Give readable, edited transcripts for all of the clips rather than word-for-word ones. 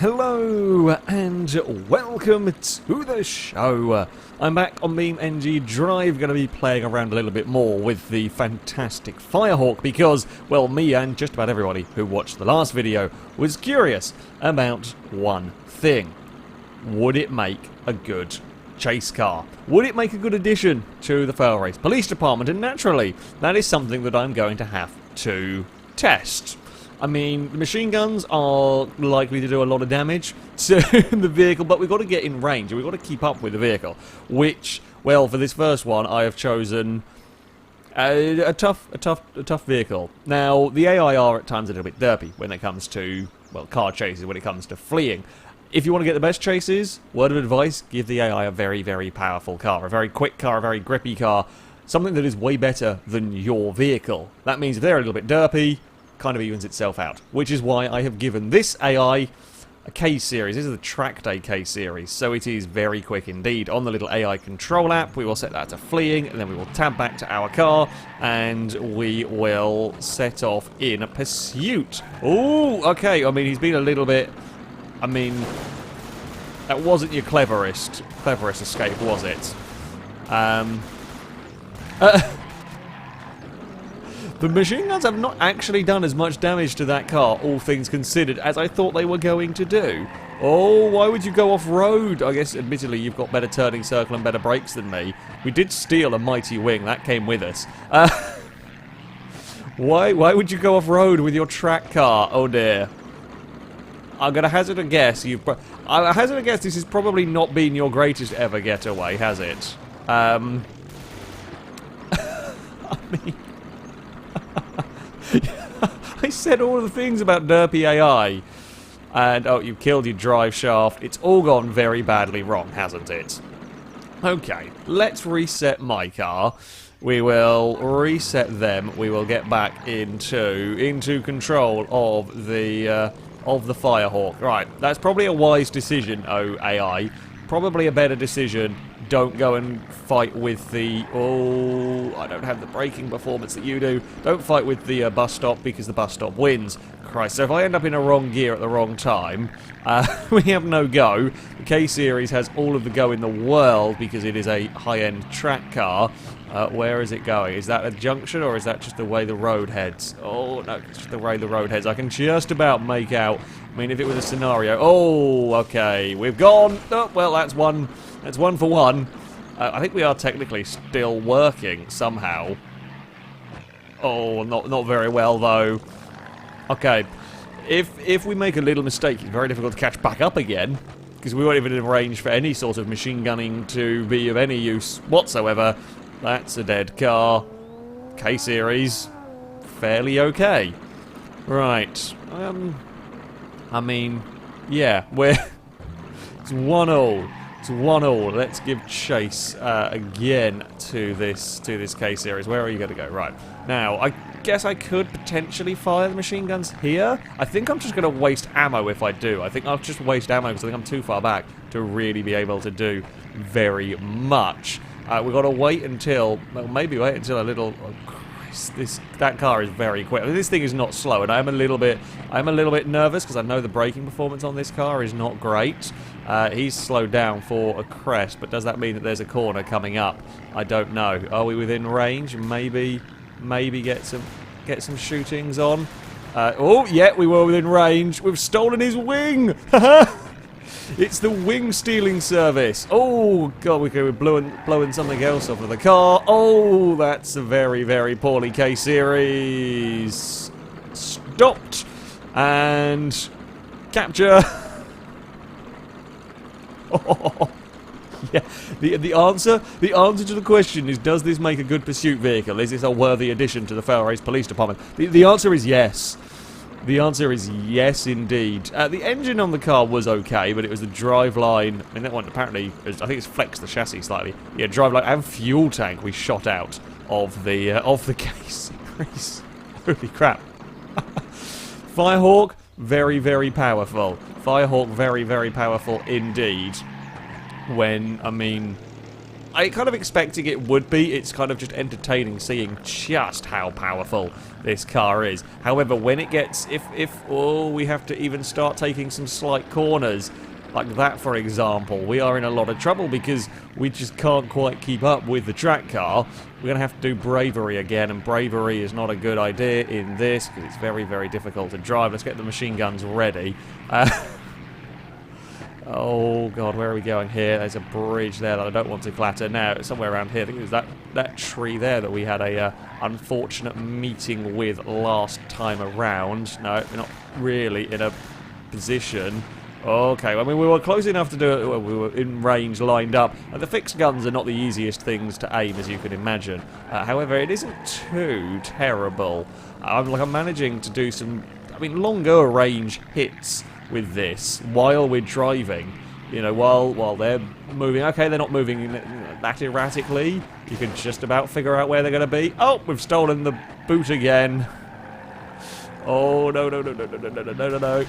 Hello and welcome to the show. I'm back on BeamNG Drive, going to be playing around a little bit more with the fantastic Firehawk because, well, me and just about everybody who watched the last video was curious about one thing. Would it make a good chase car? Would it make a good addition to the FailRace Police Department? And naturally, that is something that I'm going to have to test. I mean, the machine guns are likely to do a lot of damage to the vehicle, but we've got to get in range, and we've got to keep up with the vehicle, which, well, for this first one, I have chosen a tough vehicle. Now, the AI are at times a little bit derpy when it comes to, well, car chases, when it comes to fleeing. If you want to get the best chases, word of advice, give the AI a very, very powerful car, a very quick car, a very grippy car, something that is way better than your vehicle. That means if they're a little bit derpy, kind of evens itself out, which is why I have given this AI a K series. This is the track day K series, so it is very quick indeed. On the little AI control app, we will set that to fleeing, and then we will tab back to our car, and we will set off in a pursuit. Ooh, okay, I mean, he's been a little bit, I mean, that wasn't your cleverest escape, was it? The machine guns have not actually done as much damage to that car, all things considered, as I thought they were going to do. Oh, why would you go off-road? I guess, admittedly, you've got better turning circle and better brakes than me. We did steal a mighty wing. That came with us. Why would you go off-road with your track car? Oh, dear. I'm going to hazard a guess. I hazard a guess this has probably not been your greatest ever getaway, has it? I mean... I said all the things about derpy AI, and oh, you killed your drive shaft. It's all gone very badly wrong, hasn't it? Okay, let's reset my car. We will reset them. We will get back into control of the Firehawk. Right, that's probably a wise decision, oh AI. Probably a better decision. Don't go and fight with the... Oh, I don't have the braking performance that you do. Don't fight with the bus stop because the bus stop wins. Christ, so if I end up in a wrong gear at the wrong time, we have no go. The K-Series has all of the go in the world because it is a high-end track car. Where is it going? Is that a junction or is that just the way the road heads? Oh, no, it's just the way the road heads. I can just about make out... I mean, if it was a scenario... Oh, okay, we've gone... Oh, well, that's one for one. I think we are technically still working somehow. Oh, not very well, though. Okay, if we make a little mistake, it's very difficult to catch back up again, because we weren't even in range for any sort of machine gunning to be of any use whatsoever. That's a dead car. K-Series, fairly okay. Right, I mean, yeah, it's 1-0. It's 1-1. Let's give chase again to this K-Series. Where are you going to go? Right. Now, I guess I could potentially fire the machine guns here. I think I'm just going to waste ammo if I do. I think I'll just waste ammo because I think I'm too far back to really be able to do very much. We've got to wait until... Well, maybe wait until a little... Oh, Christ, that car is very quick. I mean, this thing is not slow, and I'm a little bit nervous because I know the braking performance on this car is not great. He's slowed down for a crest, but does that mean that there's a corner coming up? I don't know. Are we within range? Maybe get some shootings on. Oh, yeah, we were within range. We've stolen his wing. It's the wing stealing service. Oh, God, we're blowing something else off of the car. Oh, that's a very, very poorly K-Series. Stopped. And capture. Oh, yeah. The answer to the question is, does this make a good pursuit vehicle? Is this a worthy addition to the FailRace Police Department? The answer is yes. The answer is yes, indeed. The engine on the car was okay, but it was the driveline. I mean, that one apparently, I think it's flexed the chassis slightly. Yeah, driveline and fuel tank we shot out of the K-Series. Holy crap! Firehawk, very, very powerful. Firehawk, very, very powerful indeed. When, I mean, I kind of expecting it would be. It's kind of just entertaining seeing just how powerful this car is. However, when it gets, if we have to even start taking some slight corners, like that for example, we are in a lot of trouble because we just can't quite keep up with the track car. We're going to have to do bravery again, and bravery is not a good idea in this because it's very, very difficult to drive. Let's get the machine guns ready. Oh god, where are we going here? There's a bridge there that I don't want to clatter. Now, somewhere around here. I think it was that tree there that we had a unfortunate meeting with last time around. No, we're not really in a position. Okay, I mean, we were close enough to do it. Well, we were in range, lined up. The fixed guns are not the easiest things to aim, as you can imagine. However, it isn't too terrible. I'm managing to do some, longer range hits with this while we're driving. You know, while they're moving. Okay, they're not moving that erratically. You can just about figure out where they're going to be. Oh, we've stolen the boot again. Oh, no, no, no, no, no, no, no, no, no, no.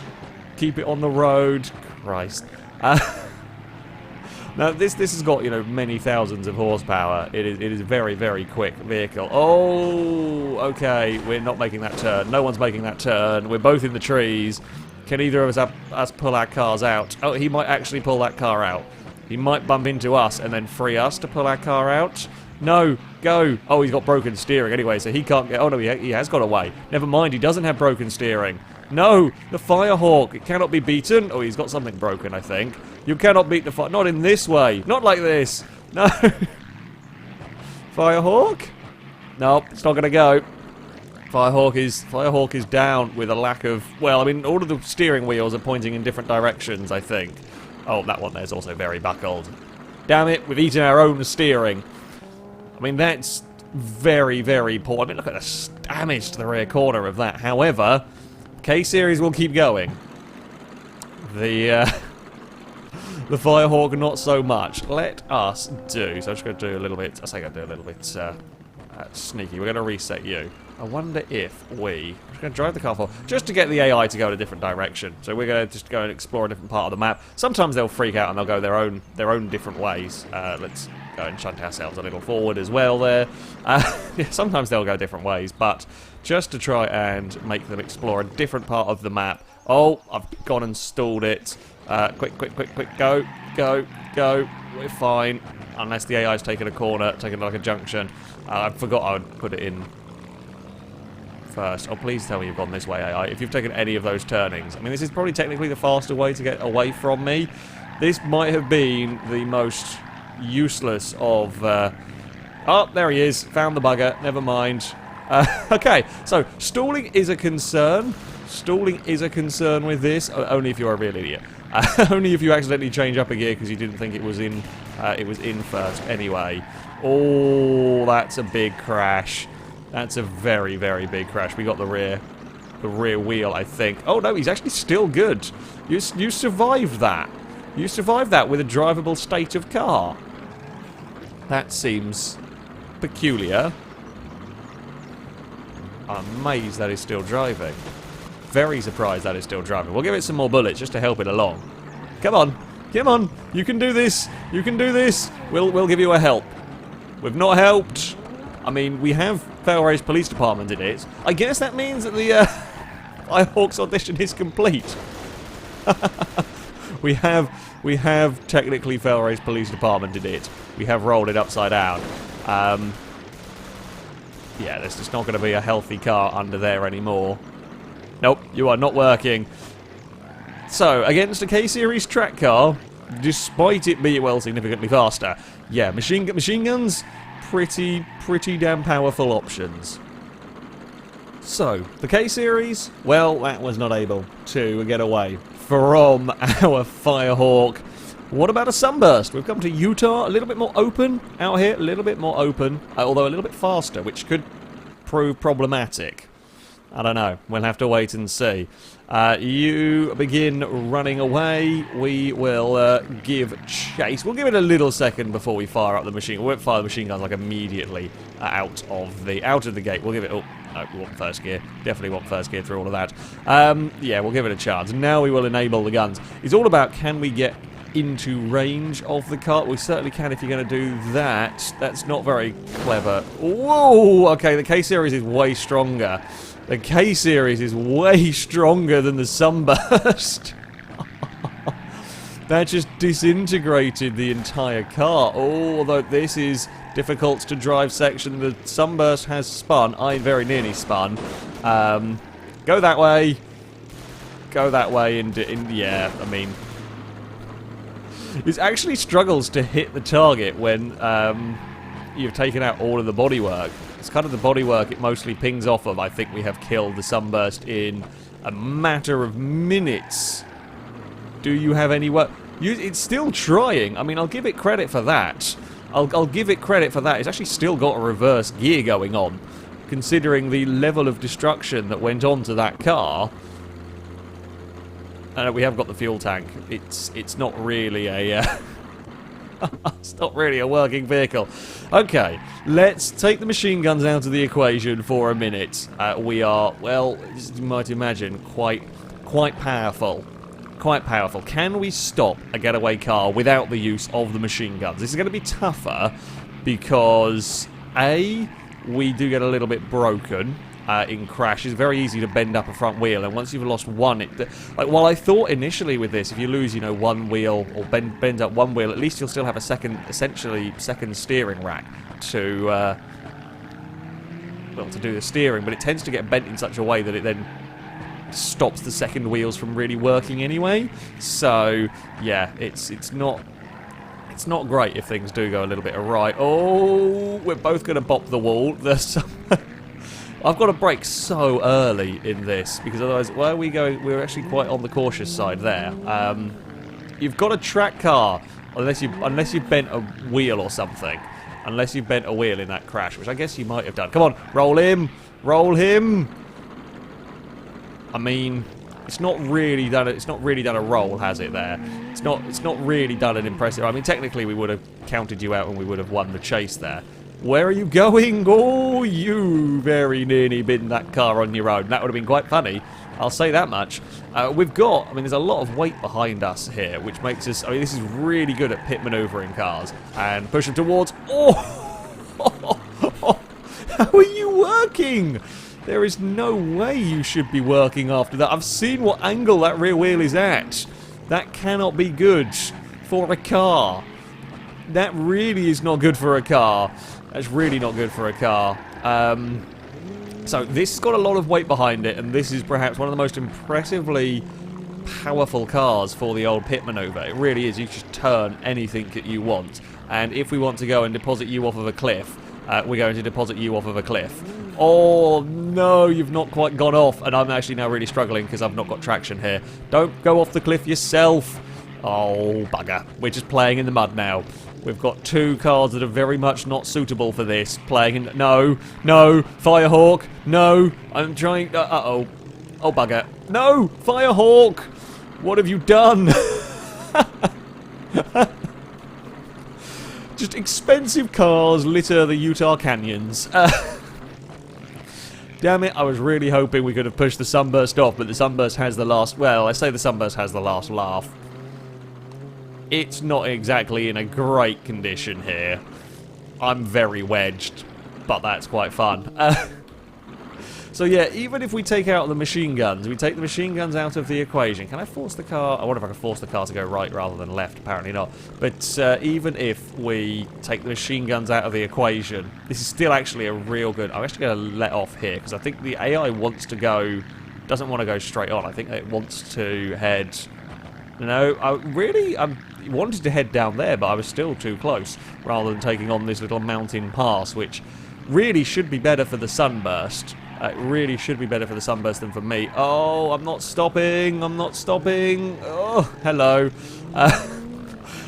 Keep it on the road. Christ. Now, this has got, you know, many thousands of horsepower. It is a very, very quick vehicle. Oh, okay. We're not making that turn. No one's making that turn. We're both in the trees. Can either of us pull our cars out? Oh, he might actually pull that car out. He might bump into us and then free us to pull our car out. No, go. Oh, he's got broken steering anyway, so he can't get... Oh, no, he has got away. Never mind, he doesn't have broken steering. No, the Firehawk. It cannot be beaten. Oh, he's got something broken, I think. You cannot beat the Fire... Not in this way. Not like this. No. Firehawk? Nope, it's not going to go. Firehawk is down with a lack of... Well, I mean, all of the steering wheels are pointing in different directions, I think. Oh, that one there's also very buckled. Damn it, we've eaten our own steering. I mean, that's very, very poor. I mean, look at the damage to the rear corner of that. However, K-Series will keep going. The Firehawk, not so much. Let us do... So I'm just going to do a little bit... I say I'm going to do a little bit sneaky. We're going to reset you. I wonder if I'm just going to drive the car forward, just to get the AI to go in a different direction. So we're going to just go and explore a different part of the map. Sometimes they'll freak out and they'll go their own different ways. Let's go and shunt ourselves a little forward as well there. Yeah, sometimes they'll go different ways, but just to try and make them explore a different part of the map. Oh, I've gone and stalled it. Quick, go. We're fine. Unless the AI's taken a corner, taken like a junction. I forgot I would put it in first. Oh, please tell me you've gone this way, AI. If you've taken any of those turnings. I mean, this is probably technically the faster way to get away from me. This might have been the most useless of... Oh, there he is. Found the bugger. Never mind. Okay, so stalling is a concern. Stalling is a concern with this. Only if you're a real idiot. Only if you accidentally change up a gear because you didn't think it was in first anyway. Oh, that's a big crash. That's a very, very big crash. We got the rear wheel, I think. Oh no, he's actually still good. You survived that. You survived that with a drivable state of car. That seems peculiar. I'm amazed that he's still driving. Very surprised that he's still driving. We'll give it some more bullets just to help it along. Come on. Come on. You can do this. You can do this. We'll give you a help. We've not helped. I mean, we have FailRace Police Department in it. I guess that means that the Firehawk's audition is complete. we have technically FailRace Police Department in it. We have rolled it upside down. Yeah, there's just not going to be a healthy car under there anymore. Nope, you are not working. So, against a K-Series track car, despite it being, well, significantly faster, yeah, machine guns, pretty damn powerful options. So, the K-Series, well, that was not able to get away from our Firehawk. What about a Sunburst? We've come to Utah, a little bit more open out here, a little bit more open, although a little bit faster, which could prove problematic. I don't know. We'll have to wait and see. You begin running away. We will give chase. We'll give it a little second before we fire up the machine. We won't fire the machine guns like immediately out of the gate. We'll give it... Oh, no, we want first gear. Definitely want first gear through all of that. Yeah, we'll give it a chance. Now we will enable the guns. It's all about, can we get into range of the car. We certainly can if you're going to do that. That's not very clever. Whoa! Okay, the K-Series is way stronger. The K-Series is way stronger than the Sunburst. That just disintegrated the entire car. Oh, although this is difficult to drive section. The Sunburst has spun. I very nearly spun. Go that way. Go that way. Yeah, I mean... It actually struggles to hit the target when you've taken out all of the bodywork. It's kind of the bodywork it mostly pings off of. I think we have killed the Sunburst in a matter of minutes. Do you have any work? It's still trying. I mean, I'll give it credit for that. I'll give it credit for that. It's actually still got a reverse gear going on, considering the level of destruction that went on to that car. We have got the fuel tank. It's not really a it's not really a working vehicle. Okay, let's take the machine guns out of the equation for a minute. We are, well, as you might imagine, quite powerful. Quite powerful. Can we stop a getaway car without the use of the machine guns? This is going to be tougher because A, we do get a little bit broken. In crash. It's very easy to bend up a front wheel, and once you've lost one, while I thought initially with this, if you lose, one wheel or bend up one wheel, at least you'll still have a essentially second steering rack to, well, to do the steering, but it tends to get bent in such a way that it then stops the second wheels from really working anyway. So yeah, it's not great if things do go a little bit awry. Oh, we're both going to bop the wall. I've got to brake so early in this, because otherwise, where are we going? We're actually quite on the cautious side there. You've got a track car, unless you've bent a wheel or something. Unless you've bent a wheel in that crash, which I guess you might have done. Come on, roll him! Roll him! I mean, it's not really done a roll, has it there? It's not really done an impressive... I mean, technically we would have counted you out and we would have won the chase there. Where are you going? Oh, you very nearly binned that car on your own. That would have been quite funny. I'll say that much. We've got, I mean, there's a lot of weight behind us here, which makes us, I mean, this is really good at pit maneuvering cars. And push them towards, oh! How are you working? There is no way you should be working after that. I've seen what angle that rear wheel is at. That cannot be good for a car. That really is not good for a car. That's really not good for a car. So this has got a lot of weight behind it, and this is perhaps one of the most impressively powerful cars for the old pit maneuver. It really is. You just turn anything that you want. And if we want to go and deposit you off of a cliff, we're going to deposit you off of a cliff. Oh, no, you've not quite gone off. And I'm actually now really struggling because I've not got traction here. Don't go off the cliff yourself. Oh, bugger. We're just playing in the mud now. We've got two cars that are very much not suitable for this. Playing in... No, no, Firehawk, no. I'm trying... Uh-oh. Oh, bugger. No, Firehawk. What have you done? Just expensive cars litter the Utah canyons. Damn it, I was really hoping we could have pushed the Sunburst off, but the Sunburst has the last... Well, I say the Sunburst has the last laugh. It's not exactly in a great condition here. I'm very wedged, but that's quite fun. So yeah, even if we take out the machine guns, we take the machine guns out of the equation. Can I force the car? I wonder if I can force the car to go right rather than left. Apparently not. But even if we take the machine guns out of the equation, this is still actually a real good... I'm actually going to let off here, because I think the AI wants to go... doesn't want to go straight on. I think it wants to head... No, I wanted to head down there, but I was still too close, rather than taking on this little mountain pass, which really should be better for the Sunburst. It really should be better for the Sunburst than for me. Oh, I'm not stopping. I'm not stopping. Oh, hello.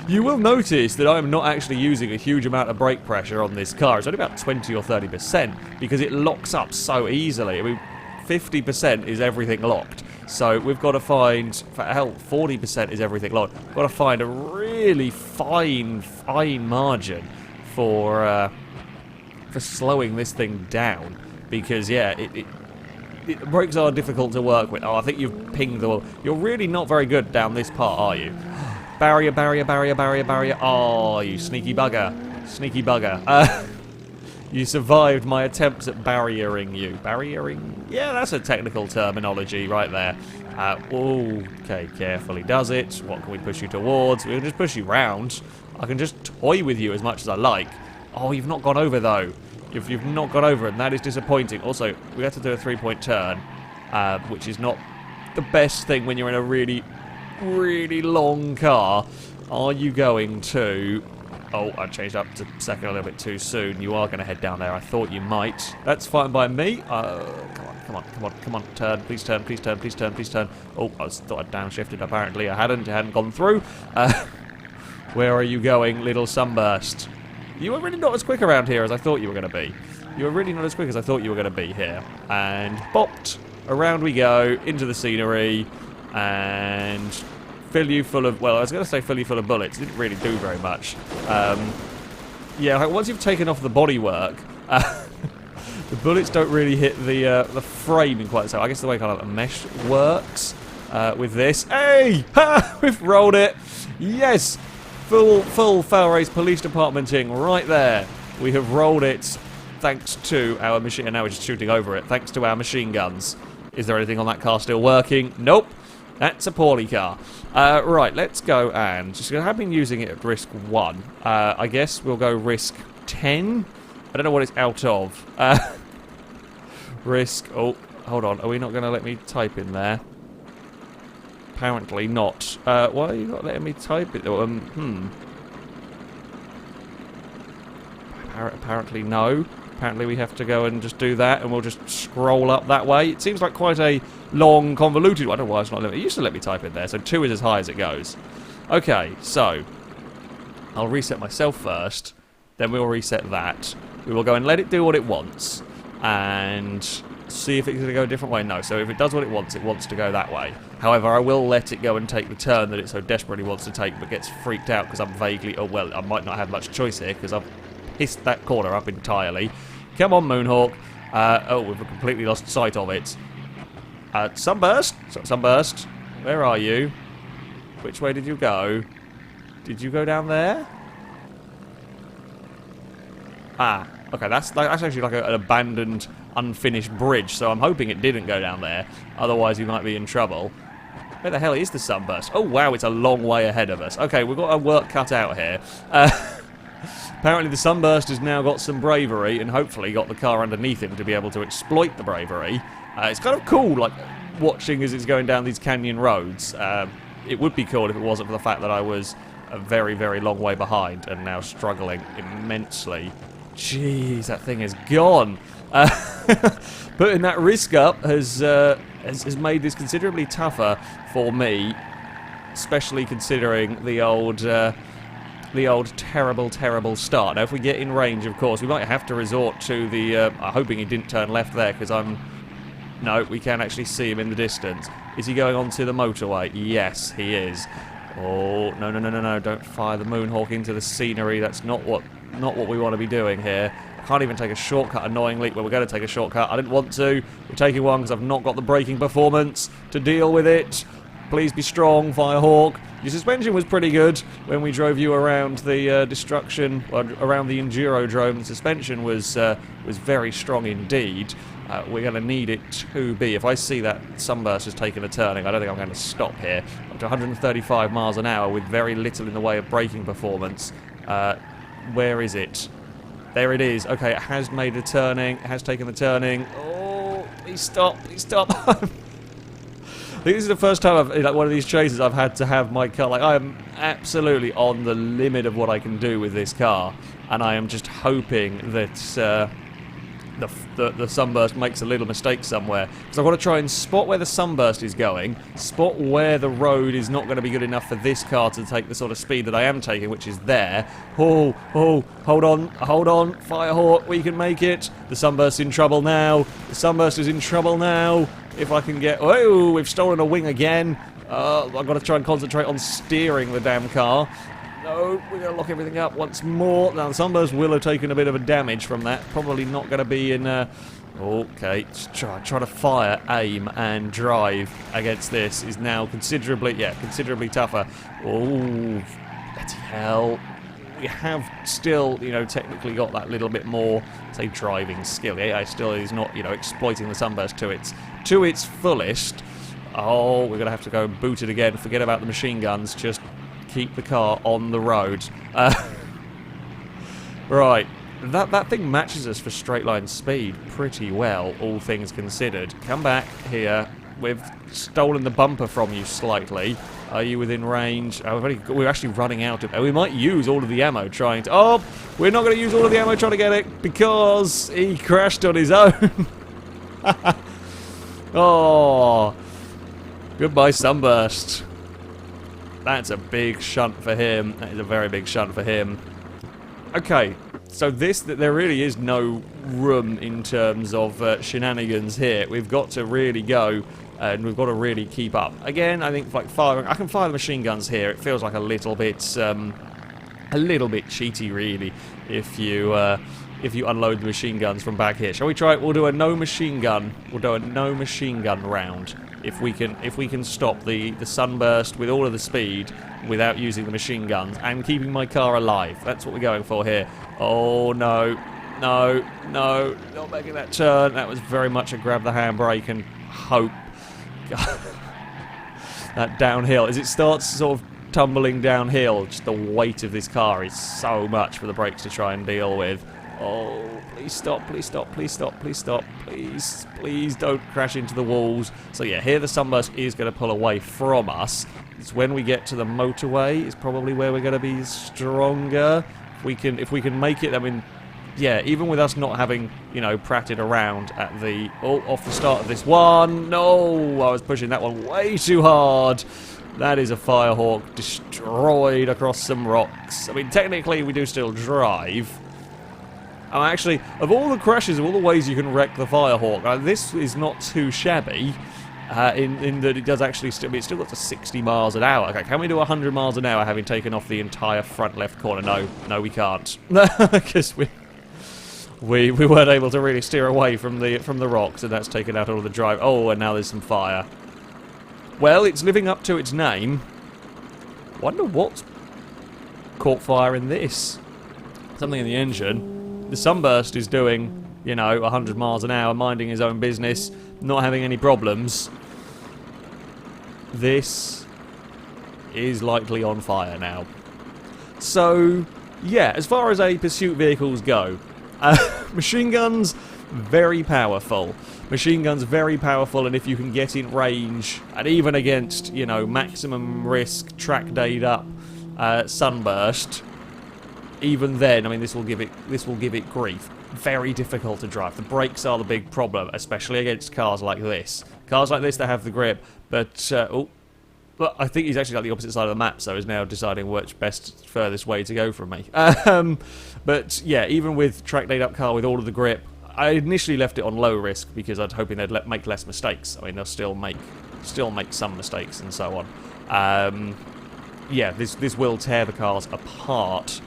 You will notice that I am not actually using a huge amount of brake pressure on this car. It's only about 20 or 30%, because it locks up so easily. I mean, 50% is everything locked. So we've got to find, hell, 40% is everything locked. We've got to find a really fine margin for slowing this thing down. Because, yeah, the brakes are difficult to work with. Oh, I think you've pinged the wall. You're really not very good down this part, are you? Barrier, barrier, barrier, barrier, barrier. Oh, you sneaky bugger. Sneaky bugger. You survived my attempts at barriering you. Barriering? Yeah, that's a technical terminology right there. Okay, carefully does it. What can we push you towards? We can just push you round. I can just toy with you as much as I like. Oh, you've not gone over, though. You've not gone over, and that is disappointing. Also, we have to do a 3-point turn, which is not the best thing when you're in a really, really long car. Are you going to... Oh, I changed up to second a little bit too soon. You are going to head down there. I thought you might. That's fine by me. Come on. Turn. Please turn. Please turn. Please turn. Please turn. Oh, I thought I'd downshifted. Apparently I hadn't. It hadn't gone through. Where are you going, little sunburst? You were really not as quick around here as I thought you were going to be. You were really not as quick as I thought you were going to be here. And bopped. Around we go. Into the scenery. And... fill you full of, well, I was going to say fill you full of bullets. It didn't really do very much. Yeah, like once you've taken off the bodywork, the bullets don't really hit the frame in quite so. I guess the way kind of the mesh works with this. Hey! Ha! We've rolled it! Yes! Full FailRace police departmenting right there. We have rolled it thanks to our machine, and now we're just shooting over it, thanks to our machine guns. Is there anything on that car still working? Nope. That's a poorly car. Right, let's go and... just I have been using it at risk 1. I guess we'll go risk 10? I don't know what it's out of. Risk... oh, hold on. Are we not going to let me type in there? Apparently not. Why are you not letting me type it? Apparently no. Apparently we have to go and just do that, and we'll just scroll up that way. It seems like quite a long, convoluted one. I don't know why it's not letting me. It used to let me type in there, so 2 is as high as it goes. Okay, so I'll reset myself first, then we'll reset that. We will go and let it do what it wants, and see if it's going to go a different way. No, so if it does what it wants to go that way. However, I will let it go and take the turn that it so desperately wants to take, but gets freaked out because I'm vaguely... oh, well, I might not have much choice here because I've hissed that corner up entirely. Come on, Moonhawk. Oh, we've completely lost sight of it. Sunburst? Sunburst, where are you? Which way did you go? Did you go down there? Ah, okay, that's actually like an abandoned, unfinished bridge, so I'm hoping it didn't go down there. Otherwise, we might be in trouble. Where the hell is the Sunburst? Oh, wow, it's a long way ahead of us. Okay, we've got our work cut out here. Apparently the Sunburst has now got some bravery and hopefully got the car underneath him to be able to exploit the bravery. It's kind of cool, like, watching as it's going down these canyon roads. It would be cool if it wasn't for the fact that I was a very, very long way behind and now struggling immensely. Jeez, that thing is gone. Putting that risk up has made this considerably tougher for me, especially considering the old terrible, terrible start. Now, if we get in range, of course, we might have to resort to the... I'm hoping he didn't turn left there, because I'm... no, we can actually see him in the distance. Is he going onto the motorway? Yes, he is. Oh, no, don't fire the Moonhawk into the scenery. That's not what we want to be doing here. I can't even take a shortcut, annoyingly. Well, we're going to take a shortcut. I didn't want to. We're taking one because I've not got the braking performance to deal with it. Please be strong, Firehawk. Your suspension was pretty good when we drove you around the destruction, or around the Endurodrome. The suspension was very strong indeed. We're going to need it to be. If I see that Sunburst has taken a turning, I don't think I'm going to stop here. Up to 135 miles an hour with very little in the way of braking performance. Where is it? There it is. Okay, it has made a turning. It has taken the turning. Oh, please stop. Please stop. I think this is the first time like one of these chases I've had to have my car, like, I am absolutely on the limit of what I can do with this car, and I am just hoping that the Sunburst makes a little mistake somewhere, because I've got to try and spot where the Sunburst is going, spot where the road is not going to be good enough for this car to take the sort of speed that I am taking, which is there. Oh, hold on, Firehawk, we can make it. The Sunburst's in trouble now. The Sunburst is in trouble now. If I can get... oh, we've stolen a wing again. I've got to try and concentrate on steering the damn car. No, we're going to lock everything up once more. Now, the Sunburst will have taken a bit of a damage from that. Probably not going to be in Okay, try to fire, aim, and drive against this is now considerably tougher. Oh, bloody hell. We have still, technically got that little bit more, say, driving skill. AI still is not, exploiting the sunburst to its fullest. Oh, we're going to have to go and boot it again. Forget about the machine guns. Just keep the car on the road. Right. That thing matches us for straight line speed pretty well, all things considered. Come back here. We've stolen the bumper from you slightly. Are you within range? Oh, we're actually running out of... We might use all of the ammo trying to... Oh! We're not going to use all of the ammo trying to get it because he crashed on his own. Oh! Goodbye, Sunburst. That's a big shunt for him. That is a very big shunt for him. Okay. So there really is no room in terms of shenanigans here. We've got to really go, and we've got to really keep up. Again, I think like I can fire the machine guns here. It feels like a little bit cheaty, really, if you unload the machine guns from back here. Shall we try it? We'll do a no machine gun. We'll do a no machine gun round. If we can stop the sunburst with all of the speed without using the machine guns and keeping my car alive. That's what we're going for here. Oh, no. No. No. Not making that turn. That was very much a grab the handbrake and hope. That downhill. As it starts sort of tumbling downhill, just the weight of this car is so much for the brakes to try and deal with. Oh, please stop, please stop, please stop, please stop. Please don't crash into the walls. So yeah, here the sunburst is going to pull away from us. It's when we get to the motorway is probably where we're going to be stronger. If we can make it, I mean, yeah, even with us not having, pratted around at the... Oh, off the start of this one. No, I was pushing that one way too hard. That is a Firehawk destroyed across some rocks. I mean, technically, we do still drive. Actually, of all the crashes, of all the ways you can wreck the Firehawk, this is not too shabby. In that it does actually it still got to 60 miles an hour. Okay, can we do 100 miles an hour having taken off the entire front left corner? No, we can't. Because we weren't able to really steer away from the rocks, and that's taken out all of the drive. Oh, and now there's some fire. Well, it's living up to its name. Wonder what's caught fire in this. Something in the engine. The sunburst is doing, 100 miles an hour, minding his own business, not having any problems. This is likely on fire now. So, yeah, as far as pursuit vehicles go, machine guns, very powerful. Machine guns, very powerful, and if you can get in range, and even against, maximum risk, track dayed up, sunburst, even then, I mean, this will give it grief. Very difficult to drive. The brakes are the big problem, especially against cars like this. Cars like this that have the grip, but but I think he's actually at the opposite side of the map, so he's now deciding which furthest way to go from me. But yeah, even with track laid up car with all of the grip, I initially left it on low risk because I'd hoping they'd make less mistakes. I mean, they'll still make some mistakes and so on. Yeah, this will tear the cars apart.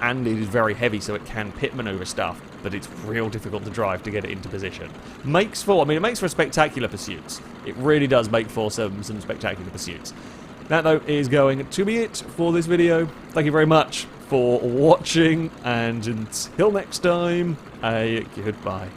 And it is very heavy, so it can pit maneuver stuff, but it's real difficult to drive to get it into position. It makes for spectacular pursuits. It really does make for some spectacular pursuits. That, though, is going to be it for this video. Thank you very much for watching, and until next time, goodbye.